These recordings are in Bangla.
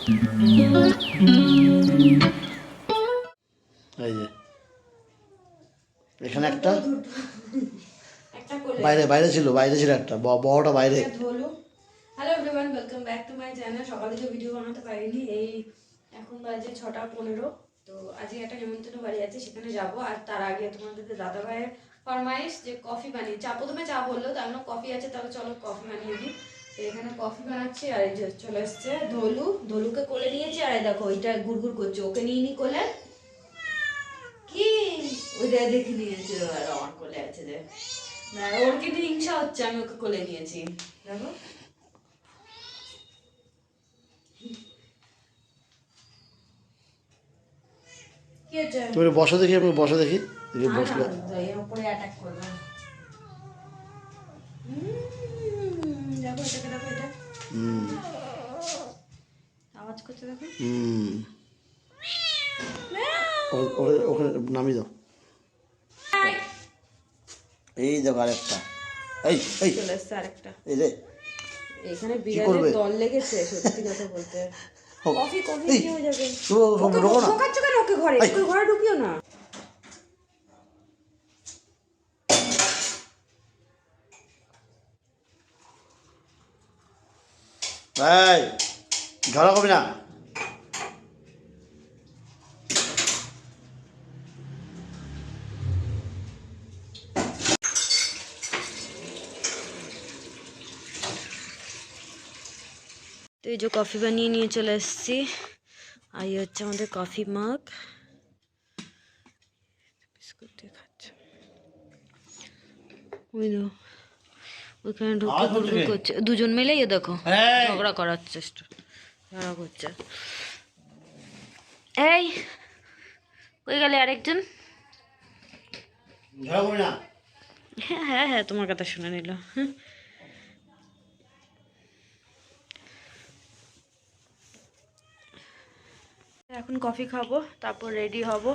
এই যে এখানে একটা বাইরে বাইরে ছিল একটা বড়টা বাইরে। Hello everyone, welcome back to my channel. সকালে তো ভিডিও বানাতে পারিনি, এই এখন বাজে 6:15। তো আজকে একটা নেমন্তন্ন বাড়ি আছে, সেখানে যাব। আর তার আগে তোমাদের দাদা ভাইয়ের ফরমাইশ যে কফি বানিয়ে চা, প্রথমে চা বললো, তার মানে কফি আছে, তাহলে চলো কফি বানিয়ে দিই। তো এখানে কফি বানাচ্ছি। আর এই যে চলে এসছে ধলুকে কোলে নিয়েছি। আর এই দেখো ওইটা গুড়গুড় করছে, ওকে নিয়ে নি কোলে। কি ওইটা দেখে নিয়েছে, আর আমার কোলে আছে যে, ওর কিন্তু হিংসা হচ্ছে, আমি ওকে কোলে নিয়েছি। দেখো তুমি বসো দেখি, আমি বসো দেখি বসলো। উপরে অ্যাটাক করবে। দেখো এটাকে, দেখো এটা আওয়াজ করছে, দেখো। ওখানে নামিয়ে দাও। এই দেখো আরেকটা, এই এই চলে এসছে আরেকটা। এই রে এখানে বিড়ালের দল লেগেছে, সত্যি কথা বলতে। কফি কফি কি হয়ে যাবে? ঢোকাচ্ছ কেন ওকে ঘরে? ওকে ঘরে ঢুকিও না। এই ঝগড়া করবি না। তো এই যে কফি বানিয়ে নিয়ে চলে এসেছি। আর এই হচ্ছে আমাদের কফি মাগ। বিস্কুট দিয়ে খাচ্ছে। ওই তো ওইখানে ঢুকে গুড়গুড় করছে, দুজন মিলেই দেখো ঝগড়া করার চেষ্টা, ঝগড়া করছে। এই কই গেলে আরেকজন? ঝগড়া করবি না। হ্যাঁ হ্যাঁ, তোমার কথা শুনে নিল। এখন কফি খাবো, তারপর রেডি হব,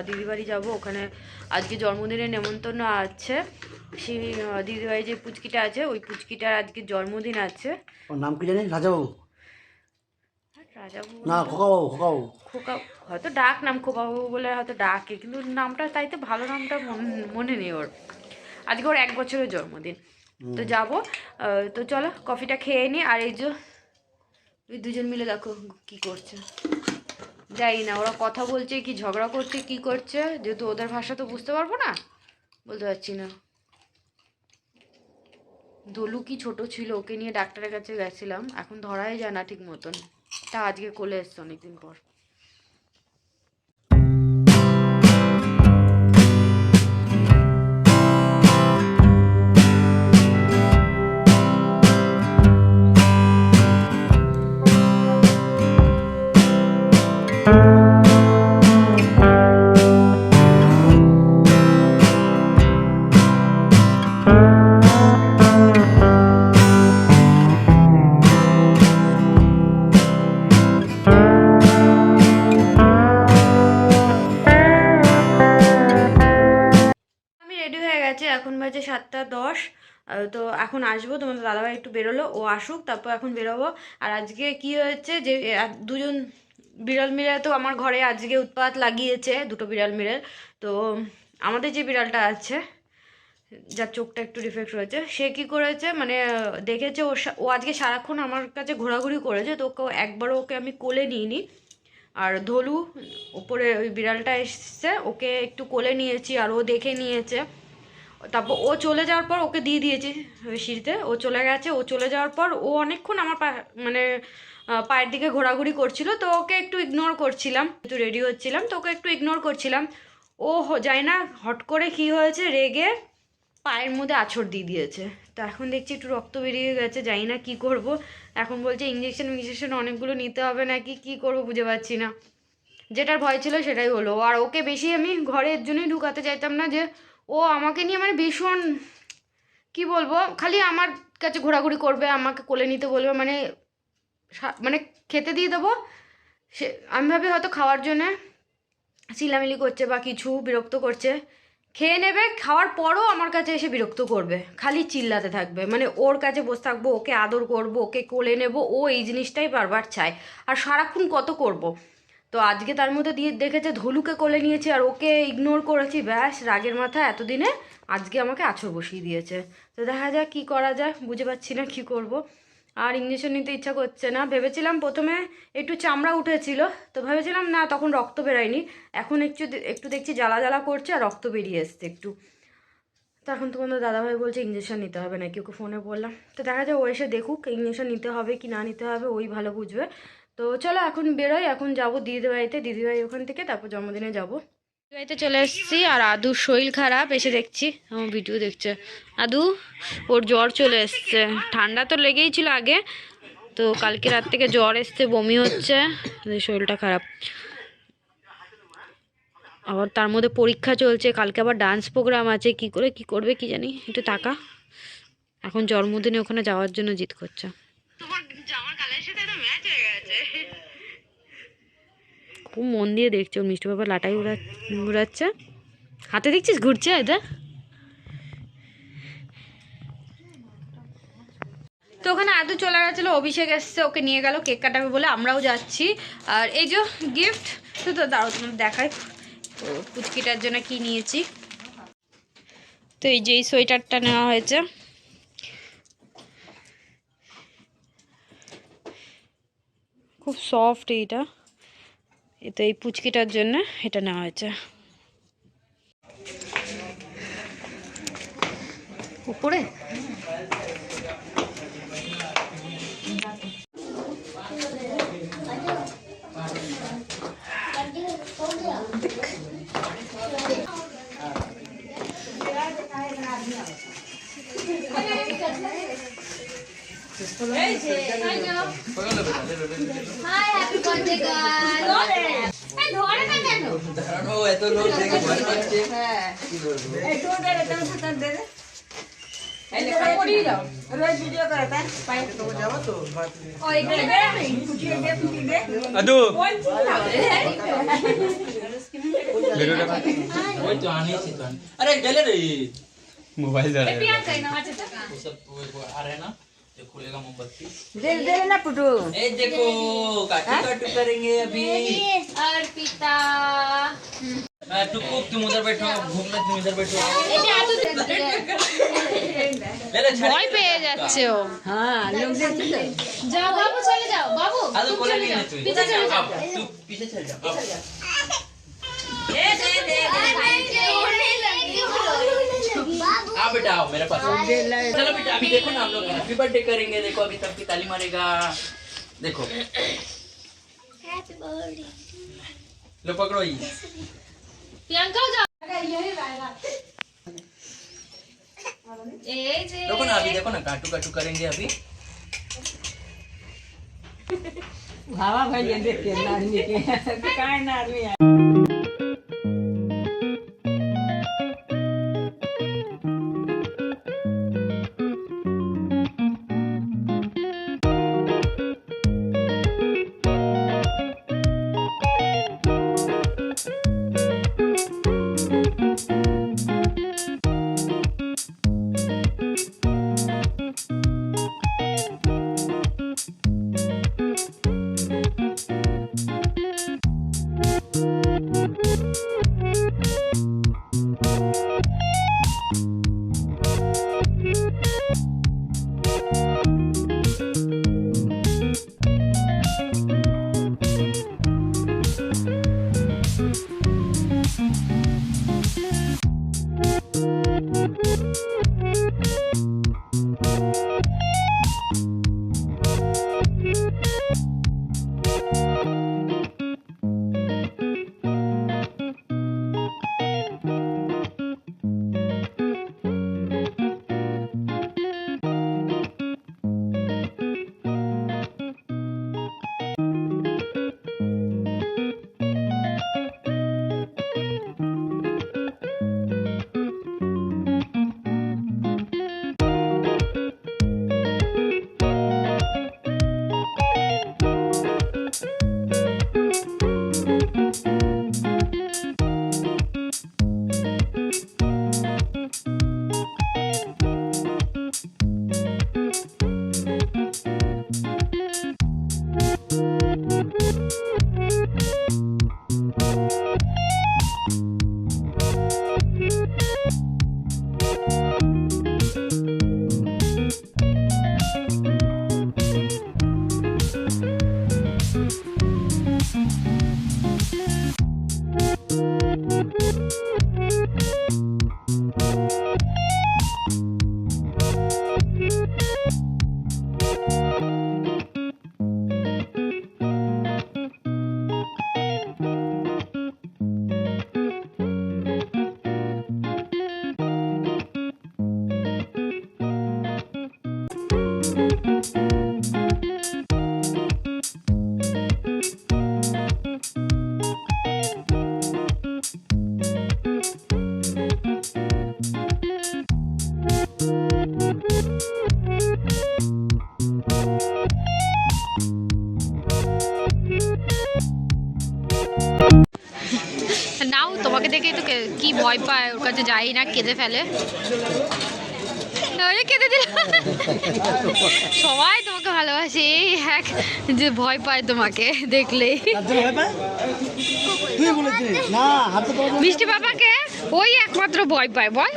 দিদিবাড়ি যাব। ওখানে আজকে জন্মদিনের নেমন্তন্ন আছে। সেই দিদিবাড়ি যে পুচকিটা আছে, ওই পুচকিটার আজকে জন্মদিন আছে। ওর নাম কি জানি? রাজাবাবু? রাজাবাবু না, খোকাবাবু। খোকা হয়তো ডাক নাম, খোকাবাবু বলে হয়তো ডাকে, কিন্তু নামটা তাই তো, ভালো নামটা মনে নেই ওর। আজকে ওর 1 বছরের জন্মদিন। তো যাব। তো চলো কফিটা খেয়ে নিই। আর এই যে ওই দুজন মিলে দেখো কি করছে, যাই না ওরা কথা বলছে কি ঝগড়া করছে কি করছে, যেহেতু ওদের ভাষা তো বুঝতে পারবো না, বলতে পারছি না। দোলু কি ছোট ছিল, ওকে নিয়ে ডাক্তারের কাছে গেছিলাম, এখন ধরাই যায় না ঠিক মতন। তা আজকে কোলে এসছে অনেকদিন পর। রেডি হয়ে গেছে, এখন বাজে 7:10। তো এখন আসবো, তোমাদের দাদাভাই একটু বেরোলো, ও আসুক তারপর এখন বেরোবো। আর আজকে কি হয়েছে যে দুজন বিড়াল মিলে তো আমার ঘরে আজকে উৎপাত লাগিয়েছে, দুটো বিড়াল মিলে। তো আমাদের যে বিড়ালটা আছে, যার চোখটা একটু ডিফেক্ট হয়েছে, সে কি করেছে মানে দেখেছে ও আজকে সারাক্ষণ আমার কাছে ঘোরাঘুরি করেছে, তো ওকে একবারও ওকে আমি কোলে নিইনি। আর ধলু ওপরে ওই বিড়ালটা এসছে, ওকে একটু কোলে নিয়েছি, আর ও দেখে নিয়েছে। তারপর ও চলে যাওয়ার পর ওকে দিয়ে দিয়েছি সিঁড়িতে, ও চলে গেছে। ও চলে যাওয়ার পর ও অনেকক্ষণ আমার মানে পায়ের দিকে ঘোরাঘুরি করছিল, তো ওকে একটু ইগনোর করছিলাম, একটু রেডি হচ্ছিলাম, তো ওকে একটু ইগনোর করছিলাম। ও যায় না, হট করে কি হয়েছে, রেগে পায়ের মধ্যে আঁচড় দিয়ে দিয়েছে। তো এখন দেখছি একটু রক্ত বেরিয়ে গেছে, জানি না কি করব। এখন বলছে ইঞ্জেকশন অনেকগুলো নিতে হবে নাকি, কি করব বুঝে পাচ্ছি না। যেটার ভয় ছিল সেটাই হলো। আর ওকে বেশি আমি ঘরের জন্যই ঢুকাতে চাইতাম না, যে ও আমাকে নিয়ে মানে ভীষণ, কি বলবো, খালি আমার কাছে ঘোরাঘুরি করবে, আমাকে কোলে নিতে বলবে, মানে মানে খেতে দিয়ে দেবো, সে আমি ভাবি হয়তো খাওয়ার জন্যে চিলামিলি করছে বা কিছু বিরক্ত করছে, খেয়ে নেবে, খাওয়ার পরও আমার কাছে এসে বিরক্ত করবে, খালি চিল্লাতে থাকবে, মানে ওর কাছে বসে থাকবো, ওকে আদর করবো, ওকে কোলে নেবো, ও এই জিনিসটাই বারবার চায়। আর সারাক্ষণ কত করব। তো আজকে তার মধ্যে দিয়ে দেখেছে ধলুকে কোলে নিয়েছি আর ওকে ইগনোর করেছি, ব্যাস রাগের মাথায় এতদিনে আজকে আমাকে আঁচড় বসিয়ে দিয়েছে। তো দেখা যাক কী করা যায়, বুঝে পাচ্ছি না কী করব। আর ইঞ্জেকশন নিতে ইচ্ছা করছে না। ভেবেছিলাম প্রথমে একটু চামড়া উঠেছিল, তো ভেবেছিলাম না তখন রক্ত বেরায়নি, এখন একটু একটু দেখছি জ্বালা জ্বালা করছে আর রক্ত বেরিয়ে এসছে একটু। তো এখন তোমাদের দাদাভাই বলছে ইঞ্জেকশন নিতে হবে নাকি, ওকে ফোনে বললাম। তো দেখা যায় ও এসে দেখুক ইঞ্জেকশন নিতে হবে কি না নিতে হবে, ওই ভালো বুঝবে। তো চলো এখন বেরোই, এখন যাবো দিদির বাড়িতে, দিদিভাই ওখান থেকে তারপর জন্মদিনে যাবো। বাড়িতে চলে এসেছি আর আদুর শরীর খারাপ, এসে দেখছি আমার ভিডিও দেখছে। আদু ওর জ্বর চলে এসছে, ঠান্ডা তো লেগেই ছিল আগে, তো কালকে রাত থেকে জ্বর এসছে, বমি হচ্ছে, শরীরটা খারাপ। আবার তার মধ্যে পরীক্ষা চলছে, কালকে আবার ডান্স প্রোগ্রাম আছে, কি করে কি করবে কি জানি, একটু টাকা। এখন জন্মদিনে ওখানে যাওয়ার জন্য জিদ করছে। তোমার জামার কালারের সাথে একটা ম্যাচ হয়ে গেছে। খুব মন দিয়ে দেখছে, ওর মিষ্টি বাবা লাটাই উড়াচ্ছে, হাতে দেখছিস ঘুরছে এটা। তো ওখানে আদু চলে গেছিলো, অভিষেক এসছে, ওকে নিয়ে গেল কেক কাটাবে বলে, আমরাও যাচ্ছি। আর এই যে গিফট, তো দাঁড়াও তোমার দেখাই পুচকিটার জন্য কি নিয়েছি। তো এই যে এই সোয়েটারটা নেওয়া হয়েছে, খুব সফট এইটা, তো এই পুচকিটার জন্য এটা নেওয়া হয়েছে। উপরে अरे गले रे मोबाइल आ रहा है ना, जो खुलेगा मोमबत्ती दे दे ना पुटू। ए देखो काटू काटू करेंगे अभी। अर्पिता टुकु तुम उधर बैठो, घूमना तुम इधर बैठो। ভয় পেয়ে যাচ্ছে ও। हाँ लोग देखते तो যাও বাবু, চলে যাও বাবু, आलू तुम बोले चले नहीं जाओ, तू पीछे चले जाओ। तू पीछे चल जा। आ बेटा आओ मेरे पास। चलो बेटा अभी देखो ना, हम लोग हैप्पी बर्थडे करेंगे। देखो अभी सबकी ताली मारेगा, देखो लो पकड़ो ये। प्रियंकाও যাও। देखो ना अभी, देखो ना काटू काटू करेंगे अभी। हवा भैया देख के आदमी के काहे ना आदमी Thank you. তোমাকে দেখেই তো কি ভয় পায়, ওর কাছে যাই না কেঁদে ফেলে। কেঁদে দিল, সবাই তোমাকে ভালোবাসে, এই এক যে ভয় পায় তোমাকে দেখলেই। মিষ্টি বাবাকে ওই একমাত্র ভয় পায়, বল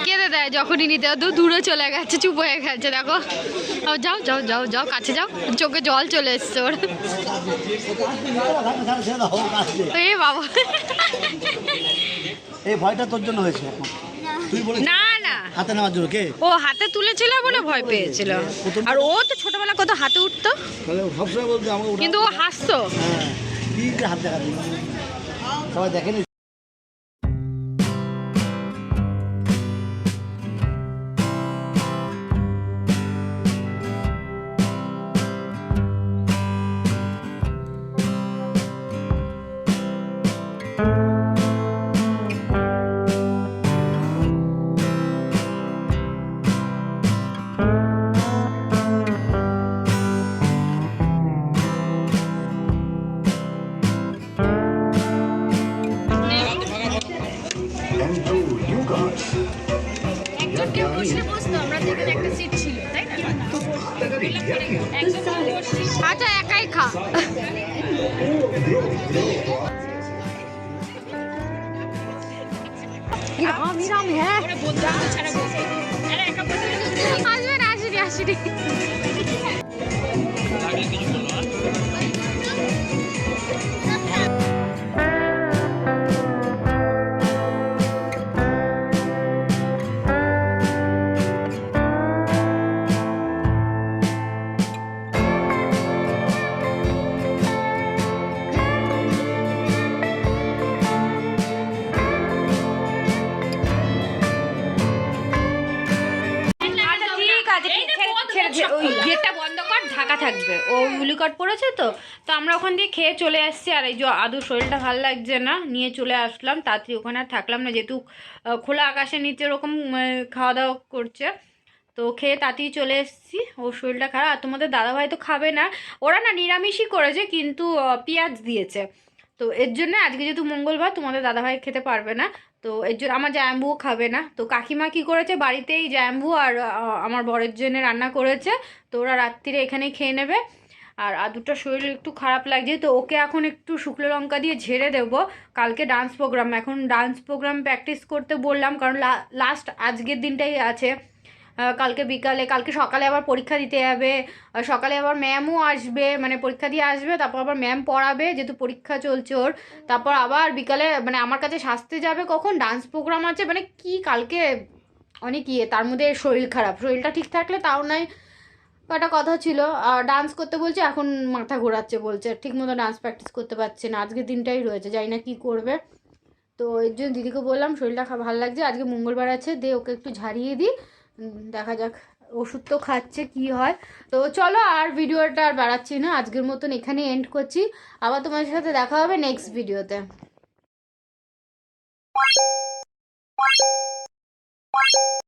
কেঁদে দেয় যখনই নিতে দূরে চলে গেছে, চুপ হয়ে গেছে। দেখো যাও যাও যাও যাও কাছে যাও, চোখে জল চলে এসছে ওর। এ বাবা, এই ভয়টা তোর জন্য হয়েছে। তুই বলে না না, হাতে নেওয়ার জন্য কে ও হাতে তুলেছিল বলে ভয় পেয়েছিল, আর ও তো ছোটবেলা কত হাতে উঠতো, কিন্তু ও হাসতো। হ্যাঁ, হাত দেখা সবাই দেখেনি। আচ্ছা একাই খা। আসবেন, আসিনি আসিনি। ওই গেটটা বন্ধ কর, ঢাকা থাকবে। ও উলিকট পড়েছে তো আমরা ওখান দিয়ে খেয়ে চলে আসছি। আর এই যে আদৌ শরীরটা ভালো লাগছে না, নিয়ে চলে আসলাম তাড়াতাড়ি, ওখানে আর থাকলাম না, যেহেতু খোলা আকাশের নিচে ওরকম খাওয়া দাওয়া করছে। তো খেয়ে তাড়াতাড়ি চলে এসেছি, ওর শরীরটা খারাপ। আর তোমাদের দাদাভাই তো খাবে না, ওরা না নিরামিষই করেছে কিন্তু পেঁয়াজ দিয়েছে। তো এর জন্য আজকে যেহেতু মঙ্গলবার, তোমাদের দাদাভাই খেতে পারবে না, তো এর জন্য আমার জায়াম্বুও খাবে না। তো কাকিমা কী করেছে, বাড়িতেই জায়াম্বু আর আমার বরের জন্য রান্না করেছে, তো ওরা রাত্রিরে এখানেই খেয়ে নেবে। আর আদুটার শরীর একটু খারাপ লাগছে, তো ওকে এখন একটু শুকনো লঙ্কা দিয়ে ঝেড়ে দেবো। কালকে ডান্স প্রোগ্রাম, এখন ডান্স প্রোগ্রাম প্র্যাকটিস করতে বললাম, কারণ লাস্ট আজকের দিনটাই আছে। কালকে বিকালে, কালকে সকালে আবার পরীক্ষা দিতে যাবে, সকালে আবার ম্যামও আসবে, মানে পরীক্ষা দিয়ে আসবে, তারপর আবার ম্যাম পড়াবে যেহেতু পরীক্ষা চলছে ওর। তারপর আবার বিকালে মানে আমার কাছে সাজতে যাবে, কখন ডান্স প্রোগ্রাম আছে, মানে কি কালকে অনেক ইয়ে, তার মধ্যে শরীর খারাপ। শরীরটা ঠিক থাকলে তাও নাই একটা কথা ছিল। আর ডান্স করতে বলছে, এখন মাথা ঘোরাচ্ছে, বলছে ঠিক মতো ডান্স প্র্যাকটিস করতে পারছে না, আজকের দিনটাই রয়েছে, জানি না কী করবে। তো এর জন্য দিদিকে বললাম শরীরটা ভালো লাগছে, আজকে মঙ্গলবার আছে, দে ওকে একটু ঝাড়িয়ে দিই, দেখা যাক। ওষুধ তো খাচ্ছে কি হয়। তো চলো আর ভিডিওটা আর বাড়াচ্ছি না, আজকের মতন এখানে এন্ড করছি। আবার তোমাদের সাথে দেখা হবে নেক্সট ভিডিওতে।